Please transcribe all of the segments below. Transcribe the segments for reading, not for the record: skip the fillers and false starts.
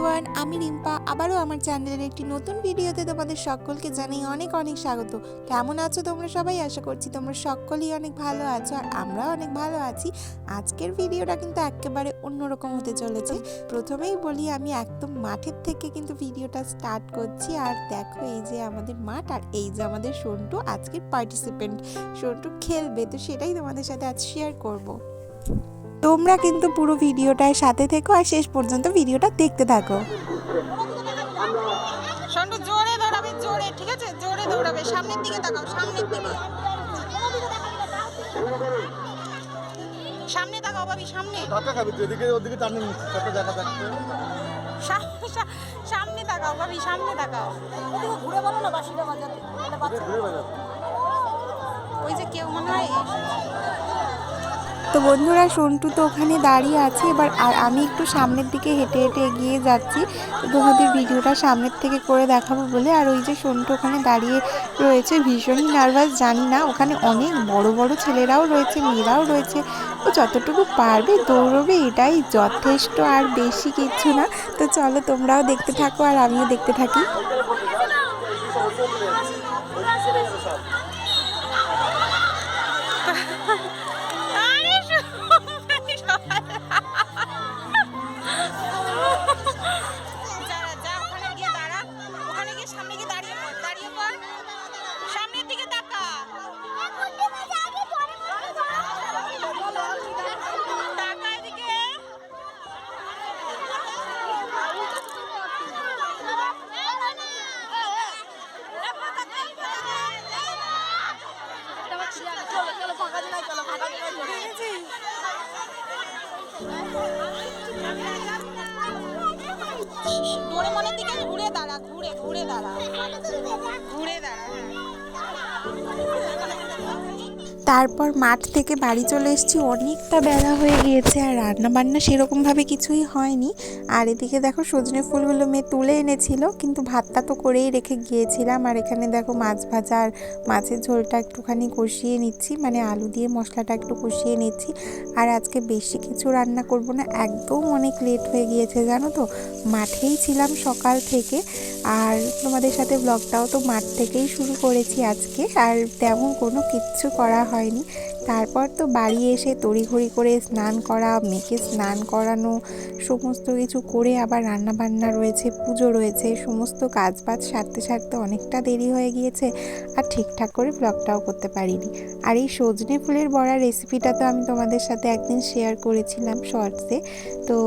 Everyone, আমি রিম্পা আবারও আমার চ্যানেলের একটি নতুন ভিডিওতে তোমাদের সকলকে জানাই অনেক অনেক স্বাগত। কেমন আছো তোমরা সবাই? আশা করছি তোমরা সকলেই অনেক ভালো আছো আর আমরাও অনেক ভালো আছি। আজকের ভিডিওটা কিন্তু একেবারে অন্যরকম হতে চলেছে। প্রথমেই বলি, আমি একদম মাঠের থেকে কিন্তু ভিডিওটা স্টার্ট করছি। আর দেখো, এই যে আমাদের মাঠ আর এই যে আমাদের সন্টু আজকের পার্টিসিপেন্ট। সন্টু খেলবে, তো সেটাই তোমাদের সাথে আজ শেয়ার করব। তোমরা কিন্তু পুরো ভিডিওটার সাথে থেকো আর শেষ পর্যন্ত ভিডিওটা দেখতে থাকো। সন্টু জোরে দৌড়াবে, জোরে, ঠিক আছে? জোরে দৌড়াবে, সামনের দিকে তাকাও, সামনের দিকে, সামনে তাকাও ভাবি, সামনে। ধাক্কা খাবি তুই, এদিকে ওদিকে টানে কত জায়গা থাকতে। সামনে তাকাও ভাবি, সামনে তাকাও। ওদিকে ঘুরে বলো না, বাঁশিটা বাজাতে, ঘুরে বাজাতে। ওই যে কেউ মনে হয়। তো বন্ধুরা, সন্টু তো ওখানে দাঁড়িয়ে আছে এবার, আর আমি একটু সামনের দিকে হেঁটে হেঁটে এগিয়ে যাচ্ছি তোমাদের ভিডিওটা সামনের থেকে করে দেখাবো বলে। আর ওই যে সন্টু ওখানে দাঁড়িয়ে রয়েছে, ভীষণই নার্ভাস। জানি না, ওখানে অনেক বড় বড় ছেলেরাও রয়েছে, মেয়েরাও রয়েছে। ও যতটুকু পারবে দৌড়বে, এটাই যথেষ্ট, আর বেশি কিচ্ছু না। তো চলো, তোমরাও দেখতে থাকো আর আমিও দেখতে থাকি। ডোরেমনের দিকে ঘুরে দাঁড়া, ঘুরে ঘুরে দাঁড়া, ঘুরে দাঁড়া। তারপর মাঠ থেকে বাড়ি চলে এসেছি, অনেকটা বেলা হয়ে গিয়েছে আর রান্না বান্না সেরকমভাবে কিছুই হয়নি। আর এদিকে দেখো, সজনে ফুলগুলো মেয়ে তুলে এনেছিল, কিন্তু ভাতটা তো করেই রেখে গিয়েছিলাম। আর এখানে দেখো মাছ ভাজা আর মাছের ঝোলটা একটুখানি কষিয়ে নিচ্ছি, মানে আলু দিয়ে মশলাটা একটু কষিয়ে নিচ্ছি। আর আজকে বেশি কিছু রান্না করব না, একদম অনেক লেট হয়ে গিয়েছে জানো তো। মাঠেই ছিলাম সকাল থেকে, আর তোমাদের সাথে ব্লগটাও তো মাঠ থেকেই শুরু করেছি আজকে। আর তেমন কোনো কিচ্ছু করা হয়নি। তারপর তো বাড়ি এসে তড়িঘড়ি করে স্নান করা, মেয়েকে স্নান করানো, সমস্ত কিছু করে আবার রান্না বান্না রয়েছে, পুজো রয়েছে, সমস্ত কাজ বাজ সারতে সারতে অনেকটা দেরি হয়ে গিয়েছে। আর ঠিকঠাক করে ব্লগটাও করতে পারিনি। আর এই সজনে ফুলের বড়া রেসিপিটা তো আমি তোমাদের সাথে একদিন শেয়ার করেছিলাম শর্টসে। তো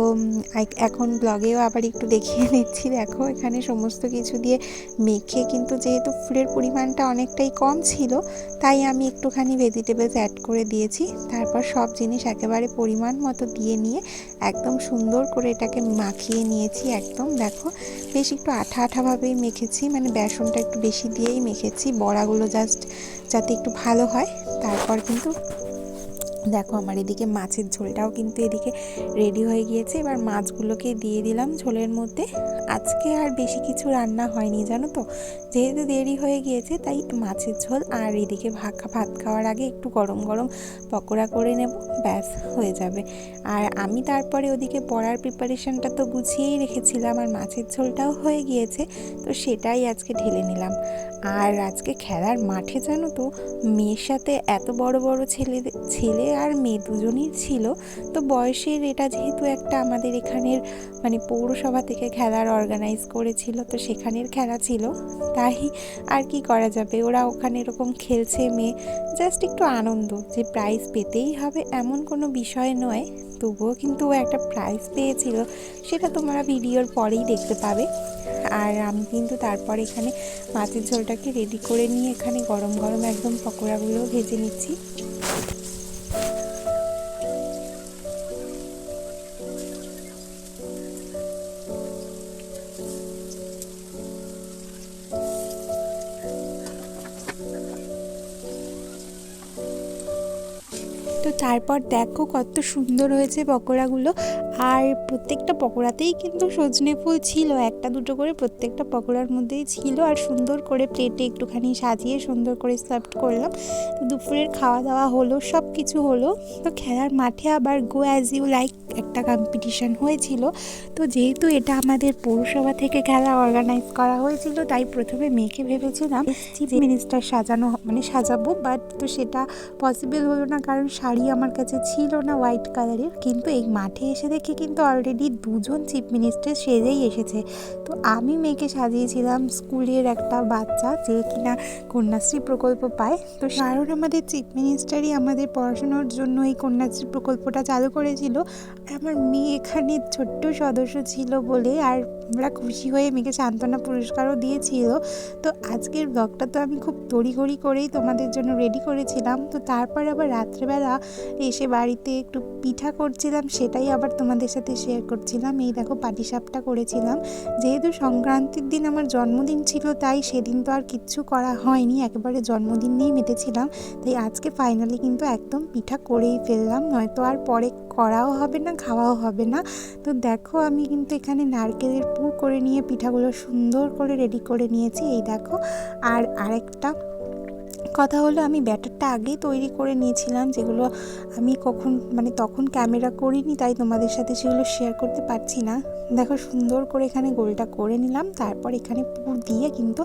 এখন ব্লগেও আবার একটু দেখিয়ে নিচ্ছি। দেখো, এখানে সমস্ত কিছু দিয়ে মেখে, কিন্তু যেহেতু ফুলের পরিমাণটা অনেকটাই কম ছিল, তাই আমি একটুখানি ভেজিটেবলস অ্যাড করে দিয়েছি। তারপর সব জিনিস একেবারে পরিমাণ মতো দিয়ে নিয়ে একদম সুন্দর করে এটাকে মাখিয়ে নিয়েছি। একদম দেখো, বেশ একটু আঠা আঠাভাবেই মেখেছি, মানে বেসনটা একটু বেশি দিয়েই মেখেছি, বড়াগুলো জাস্ট যাতে একটু ভালো হয়। তারপর কিন্তু দেখো, আমার এদিকে মাছের ঝোলটাও কিন্তু এদিকে রেডি হয়ে গিয়েছে। এবার মাছগুলোকে দিয়ে দিলাম ঝোলের মধ্যে। আজকে আর বেশি কিছু রান্না হয়নি জানো তো, যেহেতু দেরি হয়ে গিয়েছে, তাই মাছের ঝোল আর এদিকে ভাত খাওয়ার আগে একটু গরম গরম পকোড়া করে নেব, ব্যাস হয়ে যাবে। আর আমি তারপরে ওদিকে পড়ার প্রিপারেশনটা তো গুছিয়েই রেখেছিলাম, আর মাছের ঝোলটাও হয়ে গিয়েছে, তো সেটাই আজকে ঢেলে নিলাম। আর আজকে খেলার মাঠে জানো তো, মেয়ের সাথে এত বড় বড় ছেলে আর মেয়ে দুজনই ছিল। তো বয়সের এটা যেহেতু একটা আমাদের এখানের মানে পৌরসভা থেকে খেলার অর্গানাইজ করেছিল, তো সেখানের খেলা ছিল, তাই আর কি করা যাবে, ওরা ওখানে এরকম খেলছে, মেয়ে জাস্ট একটু আনন্দ, যে প্রাইজ পেতেই হবে এমন কোনো বিষয় নয়। তবুও কিন্তু ও একটা প্রাইজ পেয়েছিল, সেটা তোমরা ভিডিওর পরেই দেখতে পাবে। আর আমি কিন্তু তারপর এখানে মাছের ঝোলটাকে রেডি করে নিয়ে এখানে গরম গরম একদম পকোড়াগুলো ভেজে নিচ্ছি। তো তারপর দেখো কত সুন্দর হয়েছে পকোড়াগুলো। আর প্রত্যেকটা পকোড়াতেই কিন্তু সজনে ফুল ছিল, একটা দুটো করে প্রত্যেকটা পকোড়ার মধ্যেই ছিল। আর সুন্দর করে প্লেটে একটুখানি সাজিয়ে সুন্দর করে সার্ভ করলাম। তো দুপুরের খাওয়া দাওয়া হলো, সব কিছু হলো। তো খেলার মাঠে আবার গো অ্যাজ ইউ লাইক একটা কম্পিটিশান হয়েছিল। তো যেহেতু এটা আমাদের পৌরসভা থেকে খেলা অর্গানাইজ করা হয়েছিল, তাই প্রথমে মেয়েকে ভেবেছিলাম চিফ মিনিস্টার সাজাবো, বাট তো সেটা পসিবল হলো না, কারণ শাড়ি আমার কাছে ছিল না হোয়াইট কালারের। কিন্তু এই মাঠে এসে দেখি কিন্তু অলরেডি দুজন চিফ মিনিস্টার সেজেই এসেছে। তো আমি মেয়েকে সাজিয়েছিলাম স্কুলের একটা বাচ্চা যে কিনা কন্যাশ্রী প্রকল্প পায়। তো কারণ আমাদের চিফ মিনিস্টারই আমাদের পড়াশোনার জন্য এই কন্যাশ্রী প্রকল্পটা চালু করেছিল। আর আমার মেয়ে এখানে ছোট্ট সদস্য ছিল বলে আর আমরা খুশি হয়ে মেয়েকে সান্ত্বনা পুরস্কারও দিয়েছিল। তো আজকের ব্লগটা তো আমি খুব তড়িঘড়ি করেই তোমাদের জন্য রেডি করেছিলাম। তো তারপর আবার রাত্রেবেলা এসে বাড়িতে একটু পিঠা করছিলাম, সেটাই আবার তোমাদের সাথে শেয়ার করছিলাম। এই দেখো পাটিসাপটা করেছিলাম। যেহেতু সংক্রান্তির দিন আমার জন্মদিন ছিল, তাই সেদিন তো আর কিচ্ছু করা হয়নি, একেবারে জন্মদিন নিয়েই মেতেছিলাম। তাই আজকে ফাইনালি কিন্তু একদম পিঠা করেই ফেললাম, নয়তো আর পরে করাও হবে না, খাওয়াও হবে না। তো দেখো আমি কিন্তু এখানে নারকেলের পুর করে নিয়ে পিঠাগুলো সুন্দর করে রেডি করে নিয়েছি, এই দেখো। আর আরেকটা কথা হলো, আমি ব্যাটারটা আগেই তৈরি করে নিয়েছিলাম, যেগুলো আমি তখন ক্যামেরা করিনি, তাই তোমাদের সাথে সেগুলো শেয়ার করতে পারছি না। দেখো সুন্দর করে এখানে গোলটা করে নিলাম, তারপর এখানে পুর দিয়ে কিন্তু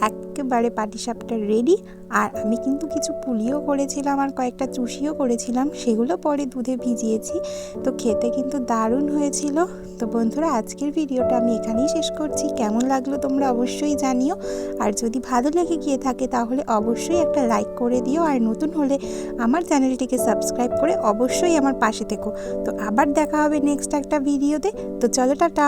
একেবারে পাটিসাপটা রেডি। আর আমি কিন্তু কিছু পুলিও করেছিলাম আর কয়েকটা চুষিও করেছিলাম, সেগুলো পরে দুধে ভিজিয়েছি। তো খেতে কিন্তু দারুণ হয়েছিল। তো বন্ধুরা, আজকের ভিডিওটা আমি এখানেই শেষ করছি। কেমন লাগলো তোমরা অবশ্যই জানিও। আর যদি ভালো লেগে গিয়ে থাকে তাহলে অবশ্যই একটা লাইক করে দিও। আর নতুন হলে আমার চ্যানেলটিকে সাবস্ক্রাইব করে অবশ্যই আমার পাশে থেকো। তো আবার দেখা হবে নেক্সট একটা ভিডিওতে। তো চলো, টাটা।